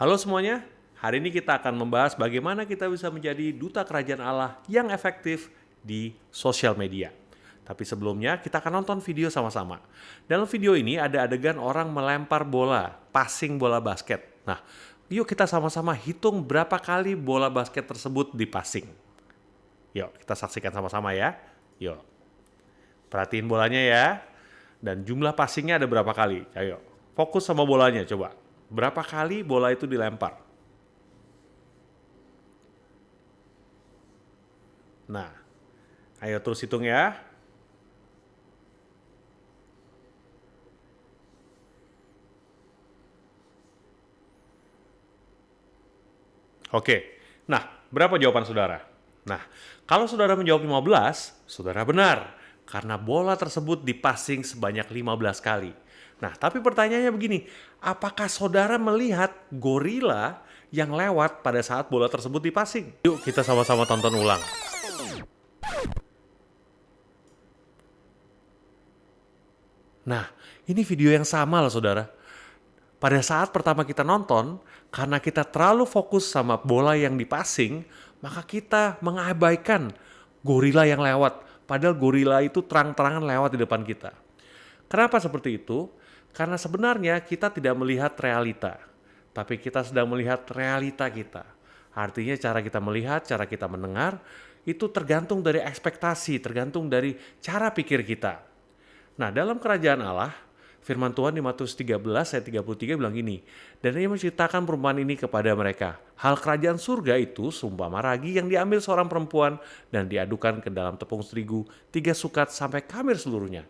Halo semuanya, hari ini kita akan membahas bagaimana kita bisa menjadi duta kerajaan Allah yang efektif di sosial media. Tapi sebelumnya kita akan nonton video sama-sama. Dalam video ini ada adegan orang melempar bola, passing bola basket. Nah, yuk kita sama-sama hitung berapa kali bola basket tersebut dipassing. Yuk, kita saksikan sama-sama ya. Yuk, perhatiin bolanya ya. Dan jumlah passingnya ada berapa kali? Ayo, fokus sama bolanya coba. Berapa kali bola itu dilempar? Nah, ayo terus hitung ya. Oke, nah berapa jawaban saudara? Nah, kalau saudara menjawab 15, saudara benar. Karena bola tersebut dipassing sebanyak 15 kali. Nah, tapi pertanyaannya begini, apakah saudara melihat gorila yang lewat pada saat bola tersebut dipassing? Yuk kita sama-sama tonton ulang. Nah, ini video yang sama loh saudara. Pada saat pertama kita nonton, karena kita terlalu fokus sama bola yang dipassing, maka kita mengabaikan gorila yang lewat. Padahal gorila itu terang-terangan lewat di depan kita. Kenapa seperti itu? Karena sebenarnya kita tidak melihat realita, tapi kita sedang melihat realita kita. Artinya cara kita melihat, cara kita mendengar, itu tergantung dari ekspektasi, tergantung dari cara pikir kita. Nah, dalam kerajaan Allah, firman Tuhan di Matius 13 ayat 33 bilang gini, dan ia menceritakan perumpamaan ini kepada mereka. Hal kerajaan surga itu seumpama ragi yang diambil seorang perempuan dan diadukan ke dalam tepung terigu 3 sukat sampai kamir seluruhnya.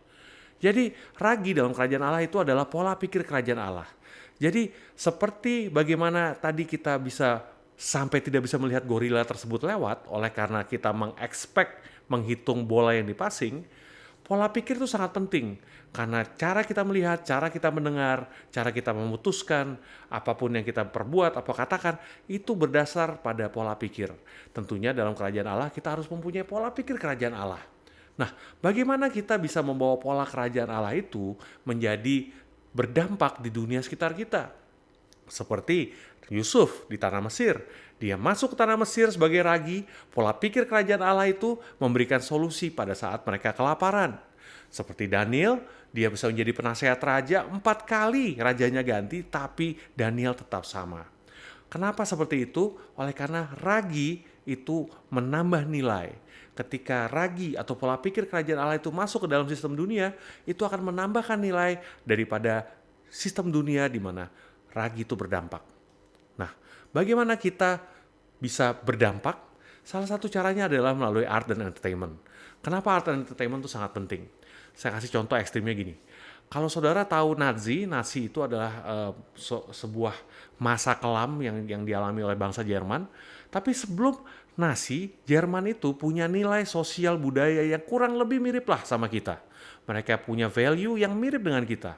Jadi ragi dalam kerajaan Allah itu adalah pola pikir kerajaan Allah. Jadi seperti bagaimana tadi kita bisa sampai tidak bisa melihat gorila tersebut lewat oleh karena kita mengekspek menghitung bola yang dipassing, pola pikir itu sangat penting karena cara kita melihat, cara kita mendengar, cara kita memutuskan apapun yang kita perbuat atau katakan itu berdasar pada pola pikir. Tentunya dalam kerajaan Allah kita harus mempunyai pola pikir kerajaan Allah. Nah, bagaimana kita bisa membawa pola kerajaan Allah itu menjadi berdampak di dunia sekitar kita? Seperti Yusuf di tanah Mesir. Dia masuk ke tanah Mesir sebagai ragi, pola pikir kerajaan Allah itu memberikan solusi pada saat mereka kelaparan. Seperti Daniel, dia bisa menjadi penasehat raja 4 kali rajanya ganti, tapi Daniel tetap sama. Kenapa seperti itu? Oleh karena ragi itu menambah nilai. Ketika ragi atau pola pikir kerajaan Allah itu masuk ke dalam sistem dunia, itu akan menambahkan nilai daripada sistem dunia di mana ragi itu berdampak. Nah, bagaimana kita bisa berdampak? Salah satu caranya adalah melalui art dan entertainment. Kenapa art dan entertainment itu sangat penting? Saya kasih contoh ekstrimnya gini. Kalau saudara tahu Nazi itu adalah sebuah masa kelam yang dialami oleh bangsa Jerman. Tapi sebelum Nazi, Jerman itu punya nilai sosial budaya yang kurang lebih mirip lah sama kita. Mereka punya value yang mirip dengan kita.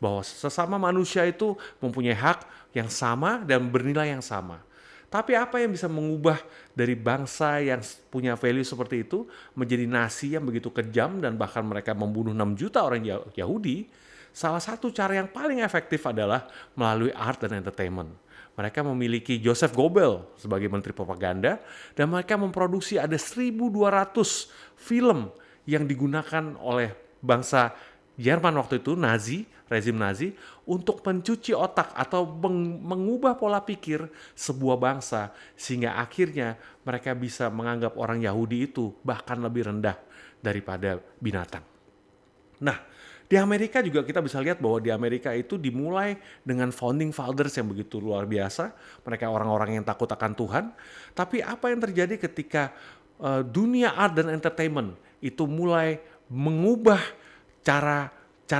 Bahwa sesama manusia itu mempunyai hak yang sama dan bernilai yang sama. Tapi apa yang bisa mengubah dari bangsa yang punya value seperti itu menjadi nasi yang begitu kejam dan bahkan mereka membunuh 6 juta orang Yahudi? Salah satu cara yang paling efektif adalah melalui art dan entertainment. Mereka memiliki Joseph Goebbels sebagai menteri propaganda dan mereka memproduksi ada 1.200 film yang digunakan oleh bangsa Jerman waktu itu, rezim Nazi, untuk mencuci otak atau mengubah pola pikir sebuah bangsa sehingga akhirnya mereka bisa menganggap orang Yahudi itu bahkan lebih rendah daripada binatang. Nah, di Amerika juga kita bisa lihat bahwa di Amerika itu dimulai dengan founding fathers yang begitu luar biasa. Mereka orang-orang yang takut akan Tuhan. Tapi apa yang terjadi ketika dunia art dan entertainment itu mulai mengubah cara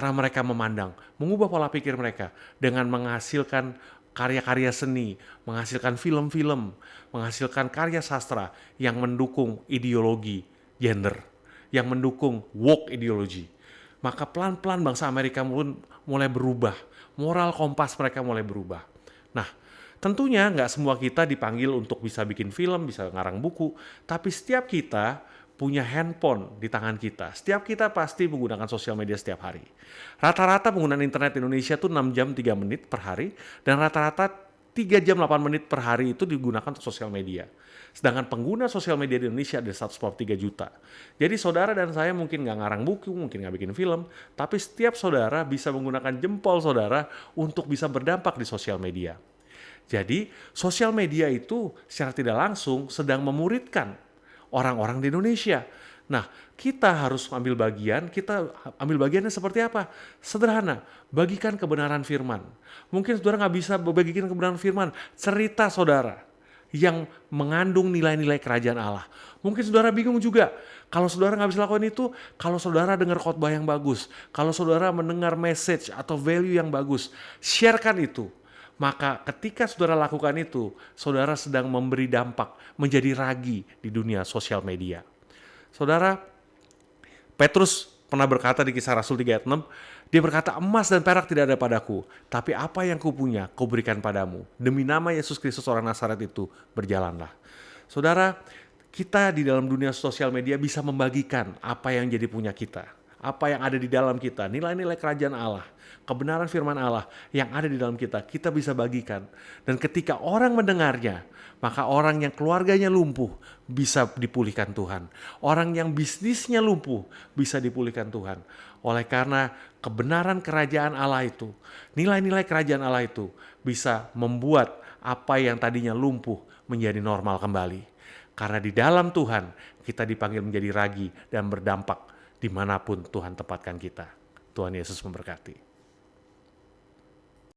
mereka memandang, mengubah pola pikir mereka dengan menghasilkan karya-karya seni, menghasilkan film-film, menghasilkan karya sastra yang mendukung ideologi gender, yang mendukung woke ideologi. Maka pelan-pelan bangsa Amerika pun mulai berubah, moral kompas mereka mulai berubah. Nah, tentunya nggak semua kita dipanggil untuk bisa bikin film, bisa ngarang buku, tapi setiap kita punya handphone di tangan kita. Setiap kita pasti menggunakan sosial media setiap hari. Rata-rata penggunaan internet Indonesia tuh 6 jam 3 menit per hari, dan rata-rata 3 jam 8 menit per hari itu digunakan untuk sosial media. Sedangkan pengguna sosial media di Indonesia ada 143 juta. Jadi saudara dan saya mungkin nggak ngarang buku, mungkin nggak bikin film, tapi setiap saudara bisa menggunakan jempol saudara untuk bisa berdampak di sosial media. Jadi sosial media itu secara tidak langsung sedang memuridkan orang-orang di Indonesia. Nah, kita harus ambil bagian, kita ambil bagiannya seperti apa? Sederhana, bagikan kebenaran firman. Mungkin saudara nggak bisa bagikan kebenaran firman, cerita saudara yang mengandung nilai-nilai kerajaan Allah. Mungkin saudara bingung juga, kalau saudara nggak bisa lakukan itu, kalau saudara dengar khotbah yang bagus, kalau saudara mendengar message atau value yang bagus, sharekan itu. Maka ketika saudara lakukan itu, saudara sedang memberi dampak, menjadi ragi di dunia sosial media. Saudara, Petrus pernah berkata di Kisah Rasul 3 ayat 6, dia berkata, emas dan perak tidak ada padaku, tapi apa yang kupunya, kuberikan padamu. Demi nama Yesus Kristus orang Nazaret itu, berjalanlah. Saudara, kita di dalam dunia sosial media bisa membagikan apa yang jadi punya kita. Apa yang ada di dalam kita, nilai-nilai kerajaan Allah, kebenaran firman Allah yang ada di dalam kita, kita bisa bagikan. Dan ketika orang mendengarnya, maka orang yang keluarganya lumpuh bisa dipulihkan Tuhan. Orang yang bisnisnya lumpuh bisa dipulihkan Tuhan. Oleh karena kebenaran kerajaan Allah itu, nilai-nilai kerajaan Allah itu bisa membuat apa yang tadinya lumpuh menjadi normal kembali. Karena di dalam Tuhan kita dipanggil menjadi ragi dan berdampak dimanapun Tuhan tempatkan kita. Tuhan Yesus memberkati.